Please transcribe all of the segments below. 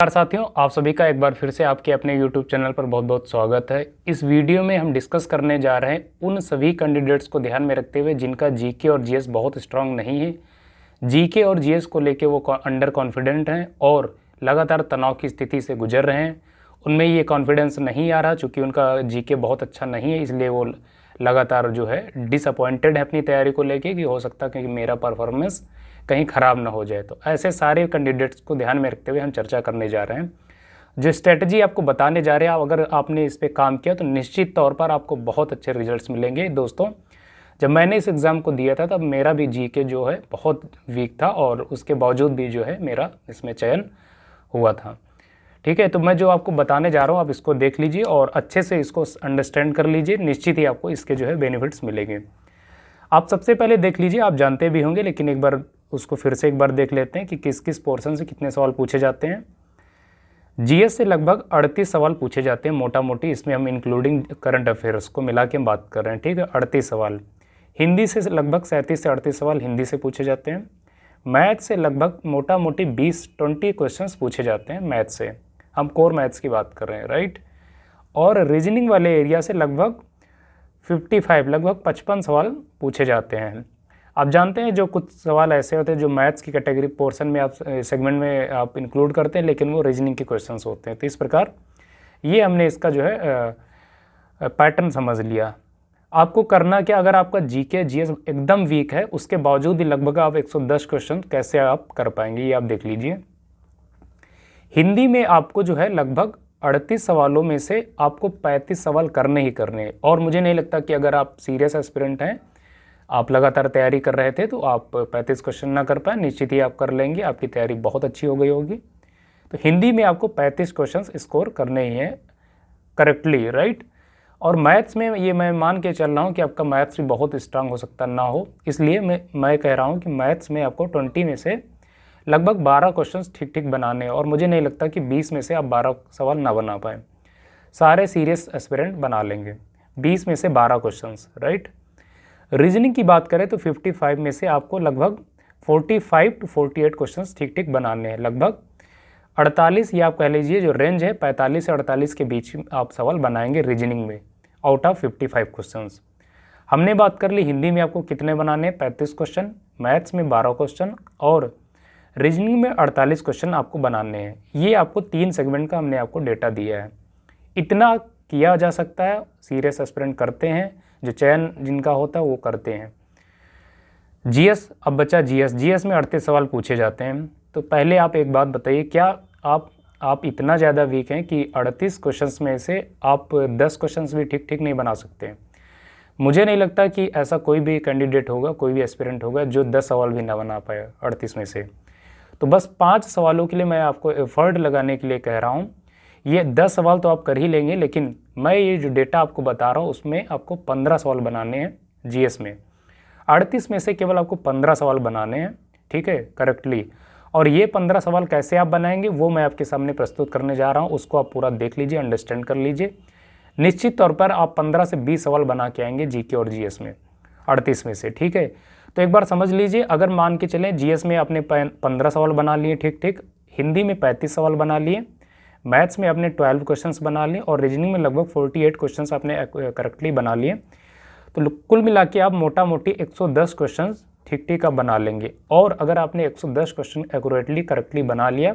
नमस्कार साथियों, आप सभी का एक बार फिर से आपके अपने YouTube चैनल पर बहुत बहुत स्वागत है। इस वीडियो में हम डिस्कस करने जा रहे हैं उन सभी कैंडिडेट्स को ध्यान में रखते हुए जिनका जीके और जीएस बहुत स्ट्रांग नहीं है। जीके और जीएस को लेके वो अंडर कॉन्फिडेंट हैं और लगातार तनाव की स्थिति से गुजर रहे हैं। उनमें ये कॉन्फिडेंस नहीं आ रहा चूँकि उनका जीके बहुत अच्छा नहीं है, इसलिए वो लगातार जो है डिसअपॉइंटेड है अपनी तैयारी को लेके कि हो सकता है कि मेरा परफॉर्मेंस कहीं ख़राब ना हो जाए। तो ऐसे सारे कैंडिडेट्स को ध्यान में रखते हुए हम चर्चा करने जा रहे हैं। जो स्ट्रेटजी आपको बताने जा रहे हैं, अगर आपने इस पे काम किया तो निश्चित तौर पर आपको बहुत अच्छे रिजल्ट्स मिलेंगे। दोस्तों, जब मैंने इस एग्ज़ाम को दिया था तब मेरा भी जीके जो है बहुत वीक था और उसके बावजूद भी जो है मेरा इसमें चयन हुआ था। ठीक है, तो मैं जो आपको बताने जा रहा हूँ आप इसको देख लीजिए और अच्छे से इसको अंडरस्टैंड कर लीजिए। निश्चित ही आपको इसके जो है बेनिफिट्स मिलेंगे। आप सबसे पहले देख लीजिए, आप जानते भी होंगे लेकिन एक बार उसको फिर से एक बार देख लेते हैं कि किस किस पोर्शन से कितने सवाल पूछे जाते हैं। जीएस से लगभग 38 सवाल पूछे जाते हैं मोटा मोटी, इसमें हम इंक्लूडिंग करंट अफेयर्स को मिला के हम बात कर रहे हैं। ठीक है, 38 सवाल। हिंदी से लगभग 37 से 38 सवाल हिंदी से पूछे जाते हैं। मैथ से लगभग मोटा मोटी 20 क्वेश्चंस पूछे जाते हैं मैथ से, हम कोर मैथ्स की बात कर रहे हैं, राइट। और रीजनिंग वाले एरिया से लगभग 55 सवाल पूछे जाते हैं। आप जानते हैं जो कुछ सवाल ऐसे होते हैं जो मैथ्स की कैटेगरी पोर्शन में आप सेगमेंट में आप इंक्लूड करते हैं लेकिन वो रीजनिंग के क्वेश्चंस होते हैं। तो इस प्रकार ये हमने इसका जो है पैटर्न समझ लिया। आपको करना क्या, अगर आपका जीके जीएस एकदम वीक है उसके बावजूद भी लगभग आप 110 क्वेश्चन कैसे आप कर पाएंगे ये आप देख लीजिए। हिंदी में आपको जो है लगभग 38 सवालों में से आपको 35 सवाल करने ही करने हैं। और मुझे नहीं लगता कि अगर आप सीरियस एस्पिरेंट हैं, आप लगातार तैयारी कर रहे थे तो आप 35 क्वेश्चन ना कर पाए, निश्चित ही आप कर लेंगे, आपकी तैयारी बहुत अच्छी हो गई होगी। तो हिंदी में आपको 35 क्वेश्चन स्कोर करने ही हैं करेक्टली, राइट। और मैथ्स में ये मैं मान के चल रहा हूँ कि आपका मैथ्स भी बहुत स्ट्रांग हो सकता ना हो, इसलिए मैं कह रहा हूँ कि मैथ्स में आपको 20 में से लगभग 12 क्वेश्चन ठीक ठीक बनाने हैं। और मुझे नहीं लगता कि 20 में से आप 12 सवाल ना बना पाएँ। सारे सीरियस एस्पिरेंट बना लेंगे 20 में से 12 क्वेश्चन, राइट। रीजनिंग की बात करें तो 55 में से आपको लगभग 45 to 48 क्वेश्चंस ठीक ठीक बनाने हैं। लगभग 48 या आप कह लीजिए जो रेंज है 45 से 48 के बीच आप सवाल बनाएंगे रीजनिंग में आउट ऑफ 55 क्वेश्चंस। हमने बात कर ली हिंदी में आपको कितने बनाने हैं, 35 क्वेश्चन, मैथ्स में 12 क्वेश्चन और रीजनिंग में 48 क्वेश्चन आपको बनाने हैं। ये आपको 3 सेगमेंट का हमने आपको डेटा दिया है। इतना किया जा सकता है, सीरियस एस्पिरेंट करते हैं, जो चयन जिनका होता है वो करते हैं। जीएस, अब बचा जीएस में 38 सवाल पूछे जाते हैं। तो पहले आप एक बात बताइए, क्या आप इतना ज़्यादा वीक हैं कि 38 क्वेश्चंस में से आप 10 क्वेश्चंस भी ठीक ठीक नहीं बना सकते? मुझे नहीं लगता कि ऐसा कोई भी कैंडिडेट होगा, कोई भी एस्पिरेंट होगा जो 10 सवाल भी ना बना पाए 38 में से। तो बस 5 सवालों के लिए मैं आपको एफर्ट लगाने के लिए कह रहा हूँ। ये 10 सवाल तो आप कर ही लेंगे, लेकिन मैं ये जो डेटा आपको बता रहा हूँ उसमें आपको 15 सवाल बनाने हैं जीएस में। 38 में से केवल आपको 15 सवाल बनाने हैं, ठीक है, करेक्टली। और ये 15 सवाल कैसे आप बनाएंगे वो मैं आपके सामने प्रस्तुत करने जा रहा हूँ, उसको आप पूरा देख लीजिए, अंडरस्टैंड कर लीजिए। निश्चित तौर पर आप 15 से 20 सवाल बना के आएंगे जीके और जीएस में 38 में से, ठीक है। तो एक बार समझ लीजिए, अगर मान के चलें जीएस में आपने 15 सवाल बना लिए ठीक ठीक, हिंदी में 35 सवाल बना लिए, मैथ्स में आपने 12 क्वेश्चंस बना लिए और रीजनिंग में लगभग 48 क्वेश्चंस आपने करेक्टली बना लिए। तो कुल मिला के आप मोटा मोटी 110 क्वेश्चंस ठीक ठीक आप बना लेंगे। और अगर आपने 110 क्वेश्चन एक्यूरेटली करेक्टली बना लिया,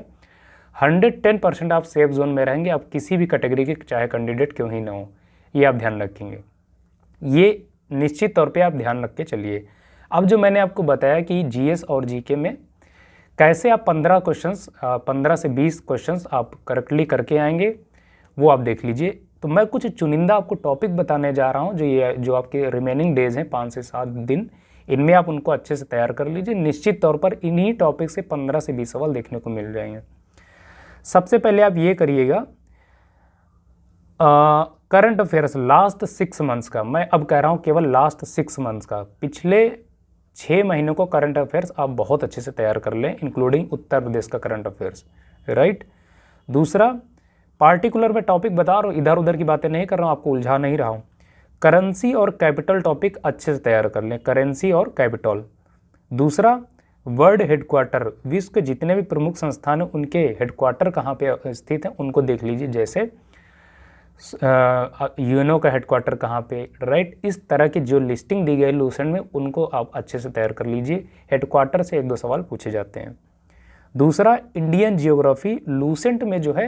110% आप सेफ जोन में रहेंगे। आप किसी भी कैटेगरी के चाहे कैंडिडेट क्यों ही ना हो, ये आप ध्यान रखेंगे। ये निश्चित तौर पर आप ध्यान रख के चलिए। अब जो मैंने आपको बताया कि जीएस और जीके में कैसे आप 15 से 20 क्वेश्चंस आप करेक्टली करके आएंगे वो आप देख लीजिए। तो मैं कुछ चुनिंदा आपको टॉपिक बताने जा रहा हूं, जो आपके रिमेनिंग डेज हैं 5 से 7 दिन, इनमें आप उनको अच्छे से तैयार कर लीजिए। निश्चित तौर पर इन्हीं टॉपिक से 15 से 20 सवाल देखने को मिल जाएंगे। सबसे पहले आप ये करिएगा, करंट अफेयर्स लास्ट 6 मंथ्स का, मैं अब कह रहा हूँ केवल लास्ट 6 मंथ्स का, पिछले 6 महीनों को करंट अफेयर्स आप बहुत अच्छे से तैयार कर लें, इंक्लूडिंग उत्तर प्रदेश का करंट अफेयर्स, राइट। दूसरा, पार्टिकुलर मैं टॉपिक बता रहा हूँ, इधर उधर की बातें नहीं कर रहा हूँ, आपको उलझा नहीं रहा हूँ। करेंसी और कैपिटल टॉपिक अच्छे से तैयार कर लें, करेंसी और कैपिटल। दूसरा, वर्ल्ड हेडक्वार्टर, विश्व के जितने भी प्रमुख संस्थान हैं उनके हेडक्वार्टर कहाँ पे स्थित हैं उनको देख लीजिए, जैसे यूएनओ का हेडक्वार्टर कहाँ पे, राइट। इस तरह की जो लिस्टिंग दी गई लूसेंट में उनको आप अच्छे से तैयार कर लीजिए, हेडक्वार्टर से 1-2 सवाल पूछे जाते हैं। दूसरा, इंडियन जियोग्राफी, लूसेंट में जो है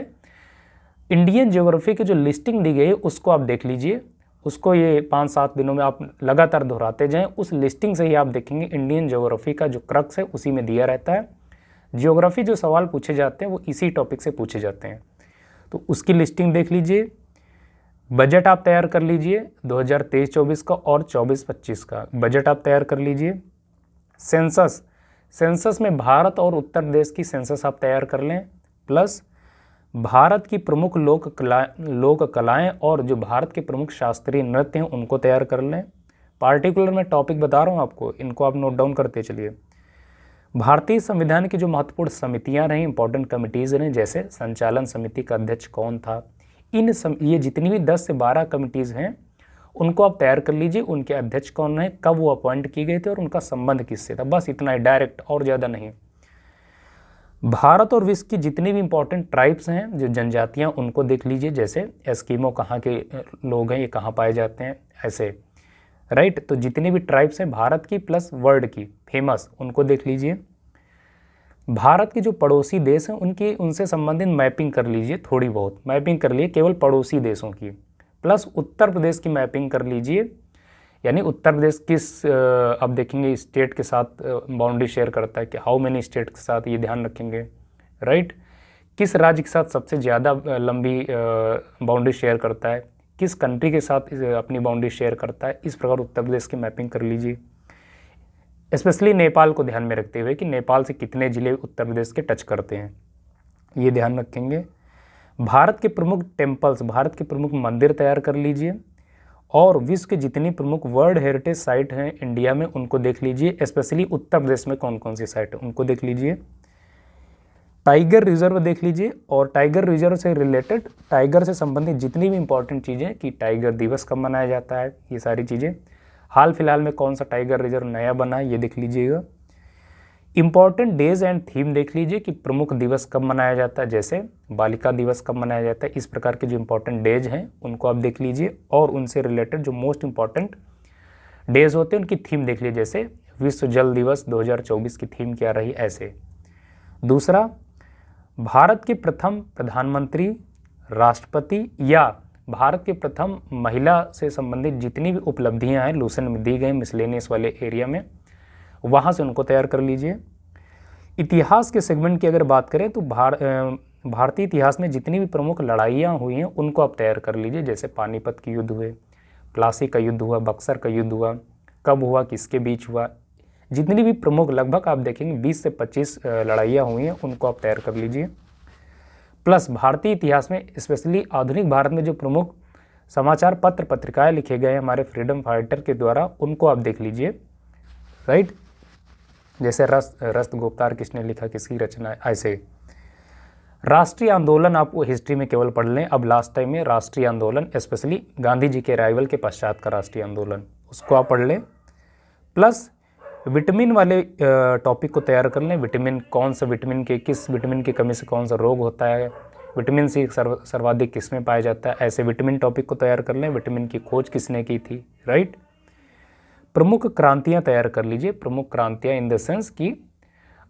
इंडियन जियोग्राफी की जो लिस्टिंग दी गई है उसको आप देख लीजिए, उसको ये 5-7 दिनों में आप लगातार दोहराते जाएं, उस लिस्टिंग से ही आप देखेंगे इंडियन ज्योग्राफी का जो क्रक्स है उसी में दिया रहता है। ज्योग्राफी जो सवाल पूछे जाते हैं वो इसी टॉपिक से पूछे जाते हैं, तो उसकी लिस्टिंग देख लीजिए। बजट आप तैयार कर लीजिए 2023-24 का और 24-25 का बजट आप तैयार कर लीजिए। सेंसस, सेंसस में भारत और उत्तर प्रदेश की सेंसस आप तैयार कर लें, प्लस भारत की प्रमुख लोक कलाएं और जो भारत के प्रमुख शास्त्रीय नृत्य हैं उनको तैयार कर लें। पार्टिकुलर मैं टॉपिक बता रहा हूं आपको, इनको आप नोट डाउन करते चलिए। भारतीय संविधान की जो महत्वपूर्ण समितियां रहीं, इंपॉर्टेंट कमिटीज़ रहीं, जैसे संचालन समिति का अध्यक्ष कौन था, ये जितनी भी 10 से 12 कमिटीज़ हैं उनको आप तैयार कर लीजिए, उनके अध्यक्ष कौन है, कब वो अपॉइंट की गई थे और उनका संबंध किससे था, बस इतना ही, डायरेक्ट, और ज़्यादा नहीं। भारत और विश्व की जितनी भी इंपॉर्टेंट ट्राइब्स हैं, जो जनजातियां, उनको देख लीजिए, जैसे एस्किमो कहाँ के लोग हैं, ये कहाँ पाए जाते हैं, ऐसे, राइट। तो जितनी भी ट्राइब्स हैं भारत की प्लस वर्ल्ड की फेमस, उनको देख लीजिए। भारत के जो पड़ोसी देश हैं उनसे संबंधित मैपिंग कर लीजिए, थोड़ी बहुत मैपिंग कर लीजिए केवल पड़ोसी देशों की, प्लस उत्तर प्रदेश की मैपिंग कर लीजिए, यानी उत्तर प्रदेश किस अब देखेंगे स्टेट के साथ बाउंड्री शेयर करता है, कि हाउ मेनी स्टेट के साथ, ये ध्यान रखेंगे, राइट। किस राज्य के साथ सबसे ज़्यादा लंबी बाउंड्री शेयर करता है, किस कंट्री के साथ अपनी बाउंड्री शेयर करता है, इस प्रकार उत्तर प्रदेश की मैपिंग कर लीजिए। स्पेशली नेपाल को ध्यान में रखते हुए कि नेपाल से कितने ज़िले उत्तर प्रदेश के टच करते हैं, ये ध्यान रखेंगे। भारत के प्रमुख टेम्पल्स, भारत के प्रमुख मंदिर तैयार कर लीजिए, और विश्व के जितनी प्रमुख वर्ल्ड हेरिटेज साइट हैं इंडिया में उनको देख लीजिए, स्पेशली उत्तर प्रदेश में कौन कौन सी साइट है उनको देख लीजिए। टाइगर रिजर्व देख लीजिए, और टाइगर रिजर्व से रिलेटेड, टाइगर से संबंधित जितनी भी इंपॉर्टेंट चीज़ें, कि टाइगर दिवस कब मनाया जाता है, ये सारी चीज़ें, हाल फिलहाल में कौन सा टाइगर रिजर्व नया बना है ये देख लीजिएगा। इंपॉर्टेंट डेज एंड थीम देख लीजिए कि प्रमुख दिवस कब मनाया जाता है, जैसे बालिका दिवस कब मनाया जाता है, इस प्रकार के जो इंपॉर्टेंट डेज हैं उनको आप देख लीजिए, और उनसे रिलेटेड जो मोस्ट इंपॉर्टेंट डेज होते हैं उनकी थीम देख लीजिए, जैसे विश्व जल दिवस 2024 की थीम क्या रही, ऐसे। दूसरा, भारत के प्रथम प्रधानमंत्री, राष्ट्रपति या भारत के प्रथम महिला से संबंधित जितनी भी उपलब्धियां हैं लूसेंट में दी गई मिसलेनियस वाले एरिया में, वहाँ से उनको तैयार कर लीजिए। इतिहास के सेगमेंट की अगर बात करें तो भारतीय इतिहास में जितनी भी प्रमुख लड़ाइयाँ हुई हैं उनको आप तैयार कर लीजिए, जैसे पानीपत के युद्ध हुए, प्लासी का युद्ध हुआ, बक्सर का युद्ध हुआ, कब हुआ, किसके बीच हुआ, जितनी भी प्रमुख, लगभग आप देखेंगे 20 से 25 लड़ाइयाँ हुई हैं उनको आप तैयार कर लीजिए। प्लस भारतीय इतिहास में स्पेशली आधुनिक भारत में जो प्रमुख समाचार पत्र पत्रिकाएँ लिखे गए हैं हमारे फ्रीडम फाइटर के द्वारा, उनको आप देख लीजिए, राइट। जैसे रस्त गुप्तार किसने लिखा, किसकी रचना है, ऐसे। राष्ट्रीय आंदोलन आप वो हिस्ट्री में केवल पढ़ लें, अब लास्ट टाइम में राष्ट्रीय आंदोलन, स्पेशली गांधी जी के अराइवल के पश्चात का राष्ट्रीय आंदोलन, उसको आप पढ़ लें। प्लस विटामिन वाले टॉपिक को तैयार कर लें, विटामिन, कौन सा विटामिन के, किस विटामिन की कमी से कौन सा रोग होता है, विटामिन सी सर्वाधिक किस में पाया जाता है, ऐसे विटामिन टॉपिक को तैयार कर लें, विटामिन की खोज किसने की थी, राइट। प्रमुख क्रांतियां तैयार कर लीजिए, प्रमुख क्रांतियां इन द सेंस कि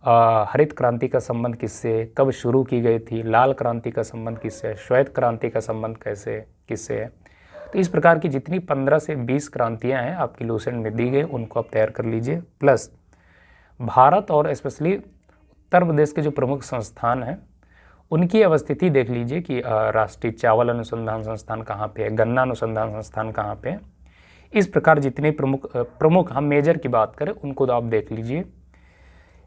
हरित क्रांति का संबंध किससे, कब शुरू की गई थी, लाल क्रांति का संबंध किससे, श्वेत क्रांति का संबंध कैसे, किससे है। तो इस प्रकार की जितनी 15 से 20 क्रांतियां हैं आपकी लूसेंट में दी गई उनको आप तैयार कर लीजिए। प्लस भारत और स्पेशली उत्तर प्रदेश के जो प्रमुख संस्थान हैं उनकी अवस्थिति देख लीजिए कि राष्ट्रीय चावल अनुसंधान संस्थान कहाँ पे है, गन्ना अनुसंधान संस्थान कहाँ पे है, इस प्रकार जितने प्रमुख हम मेजर की बात करें उनको तो आप देख लीजिए।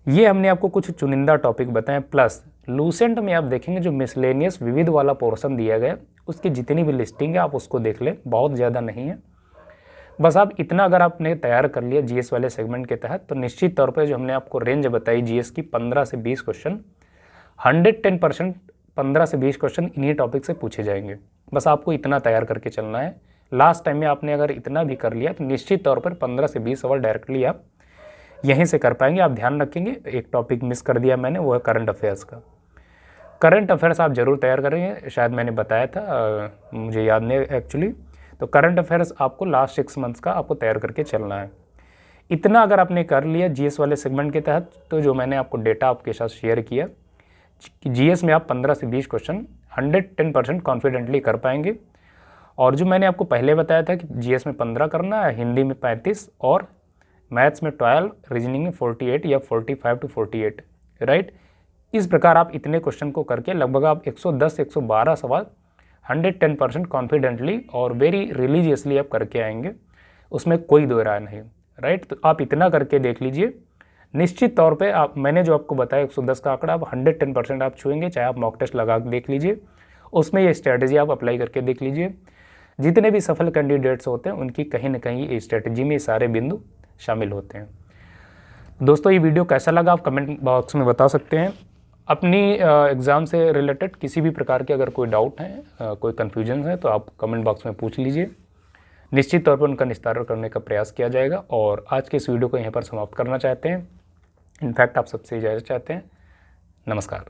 ये हमने आपको कुछ चुनिंदा टॉपिक बताएं। प्लस लूसेंट में आप देखेंगे जो मिसलेनियस विविध वाला पोर्शन दिया गया उसकी जितनी भी लिस्टिंग है आप उसको देख लें, बहुत ज़्यादा नहीं है, बस आप इतना अगर आपने तैयार कर लिया जीएस वाले सेगमेंट के तहत तो निश्चित तौर पर जो हमने आपको रेंज बताई जीएस की 15 से 20 क्वेश्चन 110% 15 से 20 क्वेश्चन इन्हीं टॉपिक से पूछे जाएंगे। बस आपको इतना तैयार करके चलना है। लास्ट टाइम में आपने अगर इतना भी कर लिया तो निश्चित तौर पर 15 से 20 सवाल डायरेक्टली आप यहीं से कर पाएंगे। आप ध्यान रखेंगे, एक टॉपिक मिस कर दिया मैंने, वो है करंट अफेयर्स का। करंट अफेयर्स आप जरूर तैयार करेंगे, शायद मैंने बताया था, मुझे याद नहीं एक्चुअली। तो करंट अफेयर्स आपको लास्ट 6 मंथ्स का आपको तैयार करके चलना है। इतना अगर आपने कर लिया जीएस वाले सेगमेंट के तहत, तो जो मैंने आपको डेटा आपके साथ शेयर किया कि जीएस में आप 15 से 20 क्वेश्चन 110% कॉन्फिडेंटली कर पाएंगे। और जो मैंने आपको पहले बताया था कि जीएस में 15 करना है, हिंदी में 35 और मैथ्स में 12, रीजनिंग में 48 या 45 to 48, राइट। इस प्रकार आप इतने क्वेश्चन को करके लगभग आप 110-112 सवाल 110% कॉन्फिडेंटली और वेरी रिलीजियसली आप करके आएंगे, उसमें कोई दो राय नहीं, राइट। तो आप इतना करके देख लीजिए, निश्चित तौर पे आप, मैंने जो आपको बताया 110 का आंकड़ा, आप 110% आप छुएंगे। चाहे आप मॉक टेस्ट लगा के देख लीजिए, उसमें ये स्ट्रैटेजी आप अप्लाई करके देख लीजिए। जितने भी सफल कैंडिडेट्स होते हैं उनकी कहीं ना कहीं ये स्ट्रैटेजी में सारे बिंदु शामिल होते हैं। दोस्तों, ये वीडियो कैसा लगा आप कमेंट बॉक्स में बता सकते हैं। अपनी एग्ज़ाम से रिलेटेड किसी भी प्रकार के अगर कोई डाउट है, कोई कन्फ्यूजन है, तो आप कमेंट बॉक्स में पूछ लीजिए। निश्चित तौर पर उनका निस्तारण करने का प्रयास किया जाएगा। और आज के इस वीडियो को यहीं पर समाप्त करना चाहते हैं। इनफैक्ट आप सबसे इजाज़त चाहते हैं। नमस्कार।